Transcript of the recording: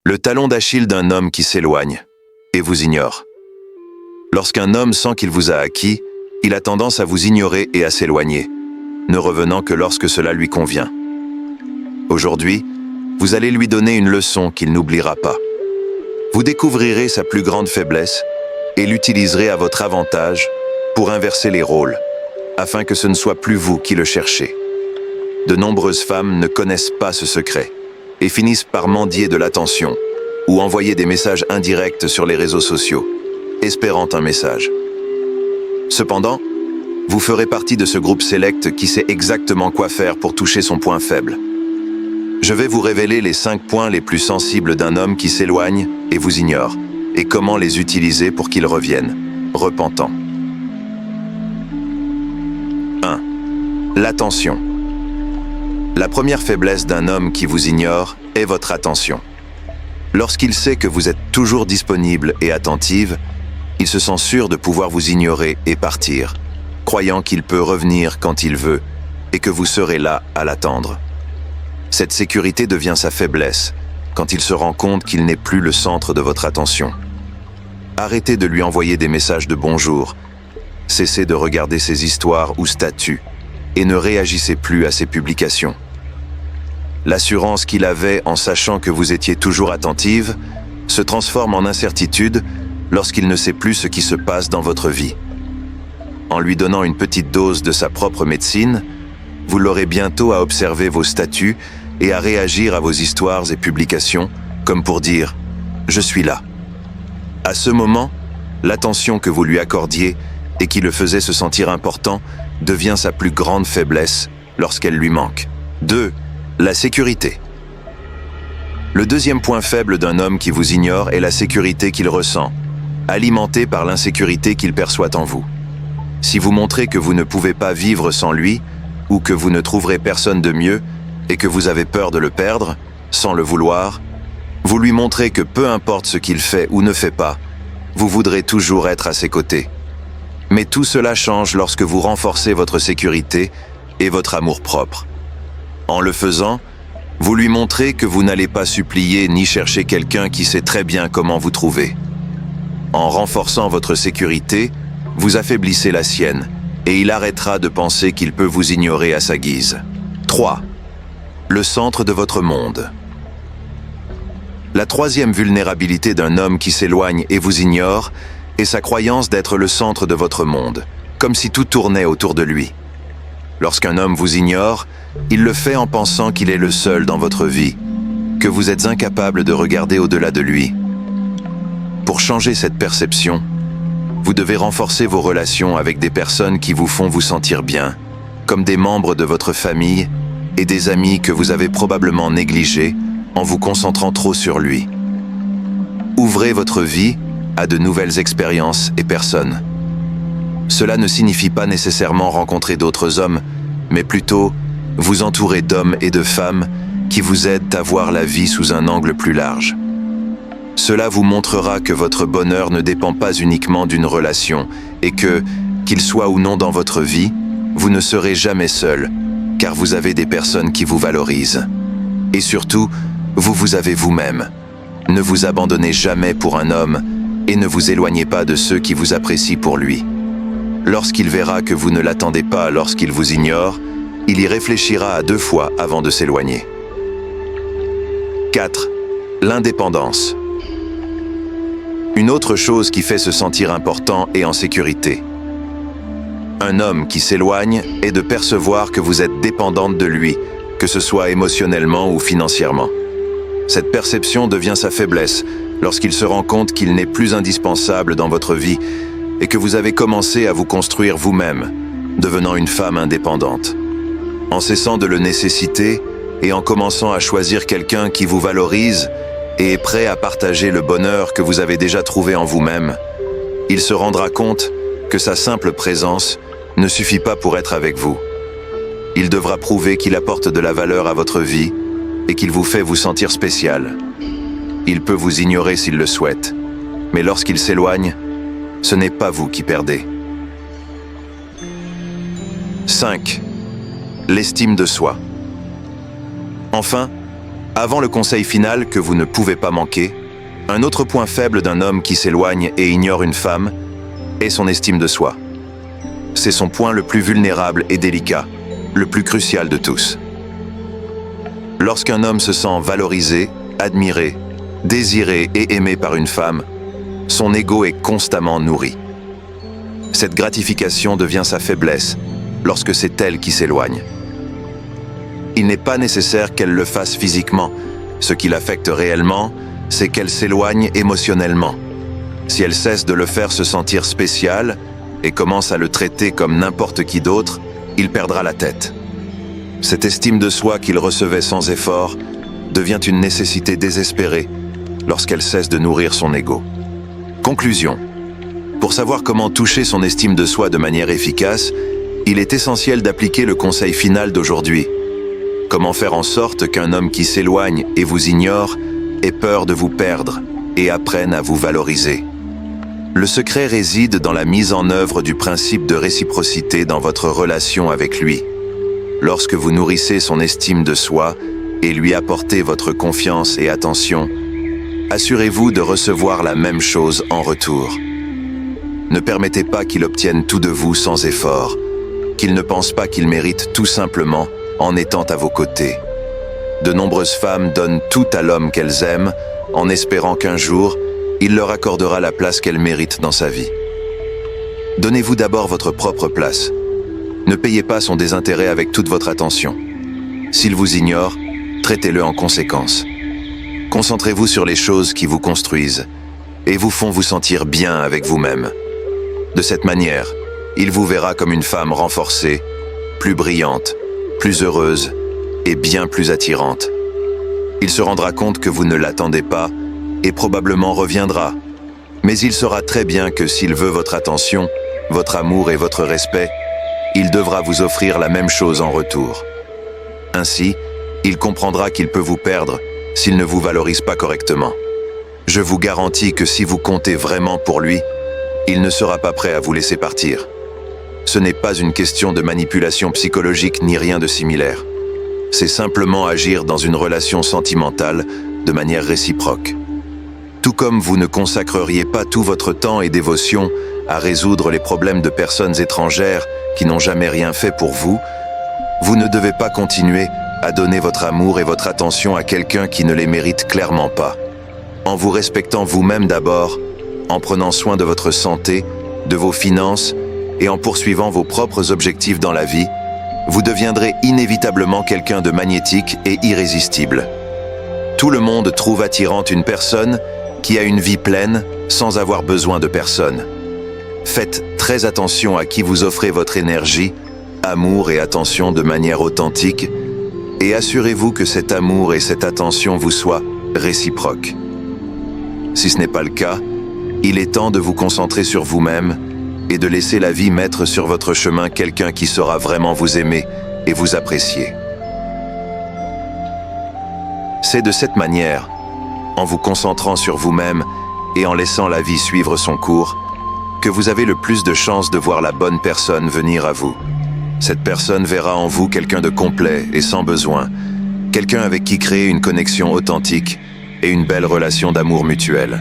Le talon d'Achille d'un homme qui s'éloigne et vous ignore. Lorsqu'un homme sent qu'il vous a acquis, il a tendance à vous ignorer et à s'éloigner, ne revenant que lorsque cela lui convient. Aujourd'hui, vous allez lui donner une leçon qu'il n'oubliera pas. Vous découvrirez sa plus grande faiblesse et l'utiliserez à votre avantage pour inverser les rôles, afin que ce ne soit plus vous qui le cherchez. De nombreuses femmes ne connaissent pas ce secret et finissent par mendier de l'attention ou envoyer des messages indirects sur les réseaux sociaux, espérant un message. Cependant, vous ferez partie de ce groupe sélect qui sait exactement quoi faire pour toucher son point faible. Je vais vous révéler les 5 points les plus sensibles d'un homme qui s'éloigne et vous ignore, et comment les utiliser pour qu'il revienne, repentant. 1. L'attention. La première faiblesse d'un homme qui vous ignore est votre attention. Lorsqu'il sait que vous êtes toujours disponible et attentive, il se sent sûr de pouvoir vous ignorer et partir, croyant qu'il peut revenir quand il veut et que vous serez là à l'attendre. Cette sécurité devient sa faiblesse quand il se rend compte qu'il n'est plus le centre de votre attention. Arrêtez de lui envoyer des messages de bonjour, cessez de regarder ses histoires ou statuts et ne réagissez plus à ses publications. L'assurance qu'il avait en sachant que vous étiez toujours attentive se transforme en incertitude lorsqu'il ne sait plus ce qui se passe dans votre vie. En lui donnant une petite dose de sa propre médecine, vous l'aurez bientôt à observer vos statuts et à réagir à vos histoires et publications, comme pour dire « Je suis là ». À ce moment, l'attention que vous lui accordiez et qui le faisait se sentir important devient sa plus grande faiblesse lorsqu'elle lui manque. 2. La sécurité. Le deuxième point faible d'un homme qui vous ignore est la sécurité qu'il ressent, alimentée par l'insécurité qu'il perçoit en vous. Si vous montrez que vous ne pouvez pas vivre sans lui, ou que vous ne trouverez personne de mieux et que vous avez peur de le perdre, sans le vouloir, vous lui montrez que peu importe ce qu'il fait ou ne fait pas, vous voudrez toujours être à ses côtés. Mais tout cela change lorsque vous renforcez votre sécurité et votre amour-propre. En le faisant, vous lui montrez que vous n'allez pas supplier ni chercher quelqu'un qui sait très bien comment vous trouver. En renforçant votre sécurité, vous affaiblissez la sienne, et il arrêtera de penser qu'il peut vous ignorer à sa guise. 3. Le centre de votre monde. La troisième vulnérabilité d'un homme qui s'éloigne et vous ignore est sa croyance d'être le centre de votre monde, comme si tout tournait autour de lui. Lorsqu'un homme vous ignore, il le fait en pensant qu'il est le seul dans votre vie, que vous êtes incapable de regarder au-delà de lui. Pour changer cette perception, vous devez renforcer vos relations avec des personnes qui vous font vous sentir bien, comme des membres de votre famille et des amis que vous avez probablement négligés en vous concentrant trop sur lui. Ouvrez votre vie à de nouvelles expériences et personnes. Cela ne signifie pas nécessairement rencontrer d'autres hommes, mais plutôt vous entourer d'hommes et de femmes qui vous aident à voir la vie sous un angle plus large. Cela vous montrera que votre bonheur ne dépend pas uniquement d'une relation et que, qu'il soit ou non dans votre vie, vous ne serez jamais seul, car vous avez des personnes qui vous valorisent. Et surtout, vous avez vous-même. Ne vous abandonnez jamais pour un homme et ne vous éloignez pas de ceux qui vous apprécient pour lui. Lorsqu'il verra que vous ne l'attendez pas lorsqu'il vous ignore, il y réfléchira à 2 fois avant de s'éloigner. 4. L'indépendance. Une autre chose qui fait se sentir important et en sécurité. Un homme qui s'éloigne est de percevoir que vous êtes dépendante de lui, que ce soit émotionnellement ou financièrement. Cette perception devient sa faiblesse lorsqu'il se rend compte qu'il n'est plus indispensable dans votre vie et que vous avez commencé à vous construire vous-même, devenant une femme indépendante. En cessant de le nécessiter et en commençant à choisir quelqu'un qui vous valorise et est prêt à partager le bonheur que vous avez déjà trouvé en vous-même, il se rendra compte que sa simple présence ne suffit pas pour être avec vous. Il devra prouver qu'il apporte de la valeur à votre vie et qu'il vous fait vous sentir spécial. Il peut vous ignorer s'il le souhaite, mais lorsqu'il s'éloigne, ce n'est pas vous qui perdez. 5. L'estime de soi. Enfin, Avant le conseil final que vous ne pouvez pas manquer, un autre point faible d'un homme qui s'éloigne et ignore une femme est son estime de soi. C'est son point le plus vulnérable et délicat, le plus crucial de tous. Lorsqu'un homme se sent valorisé, admiré, désiré et aimé par une femme, son ego est constamment nourri. Cette gratification devient sa faiblesse lorsque c'est elle qui s'éloigne. Il n'est pas nécessaire qu'elle le fasse physiquement. Ce qui l'affecte réellement, c'est qu'elle s'éloigne émotionnellement. Si elle cesse de le faire se sentir spécial et commence à le traiter comme n'importe qui d'autre, il perdra la tête. Cette estime de soi qu'il recevait sans effort devient une nécessité désespérée lorsqu'elle cesse de nourrir son ego. Conclusion. Pour savoir comment toucher son estime de soi de manière efficace, il est essentiel d'appliquer le conseil final d'aujourd'hui. Comment faire en sorte qu'un homme qui s'éloigne et vous ignore ait peur de vous perdre et apprenne à vous valoriser. Le secret réside dans la mise en œuvre du principe de réciprocité dans votre relation avec lui. Lorsque vous nourrissez son estime de soi et lui apportez votre confiance et attention, assurez-vous de recevoir la même chose en retour. Ne permettez pas qu'il obtienne tout de vous sans effort, qu'il ne pense pas qu'il mérite tout simplement en étant à vos côtés. De nombreuses femmes donnent tout à l'homme qu'elles aiment, en espérant qu'un jour, il leur accordera la place qu'elles méritent dans sa vie. Donnez-vous d'abord votre propre place. Ne payez pas son désintérêt avec toute votre attention. S'il vous ignore, traitez-le en conséquence. Concentrez-vous sur les choses qui vous construisent et vous font vous sentir bien avec vous-même. De cette manière, il vous verra comme une femme renforcée, plus brillante, plus heureuse et bien plus attirante. Il se rendra compte que vous ne l'attendez pas et probablement reviendra. Mais il saura très bien que s'il veut votre attention, votre amour et votre respect, il devra vous offrir la même chose en retour. Ainsi, il comprendra qu'il peut vous perdre s'il ne vous valorise pas correctement. Je vous garantis que si vous comptez vraiment pour lui, il ne sera pas prêt à vous laisser partir. Ce n'est pas une question de manipulation psychologique ni rien de similaire. C'est simplement agir dans une relation sentimentale de manière réciproque. Tout comme vous ne consacreriez pas tout votre temps et dévotion à résoudre les problèmes de personnes étrangères qui n'ont jamais rien fait pour vous, vous ne devez pas continuer à donner votre amour et votre attention à quelqu'un qui ne les mérite clairement pas. En vous respectant vous-même d'abord, en prenant soin de votre santé, de vos finances et en poursuivant vos propres objectifs dans la vie, vous deviendrez inévitablement quelqu'un de magnétique et irrésistible. Tout le monde trouve attirante une personne qui a une vie pleine sans avoir besoin de personne. Faites très attention à qui vous offrez votre énergie, amour et attention de manière authentique et assurez-vous que cet amour et cette attention vous soient réciproques. Si ce n'est pas le cas, il est temps de vous concentrer sur vous-même et de laisser la vie mettre sur votre chemin quelqu'un qui saura vraiment vous aimer et vous apprécier. C'est de cette manière, en vous concentrant sur vous-même et en laissant la vie suivre son cours, que vous avez le plus de chances de voir la bonne personne venir à vous. Cette personne verra en vous quelqu'un de complet et sans besoin, quelqu'un avec qui créer une connexion authentique et une belle relation d'amour mutuel.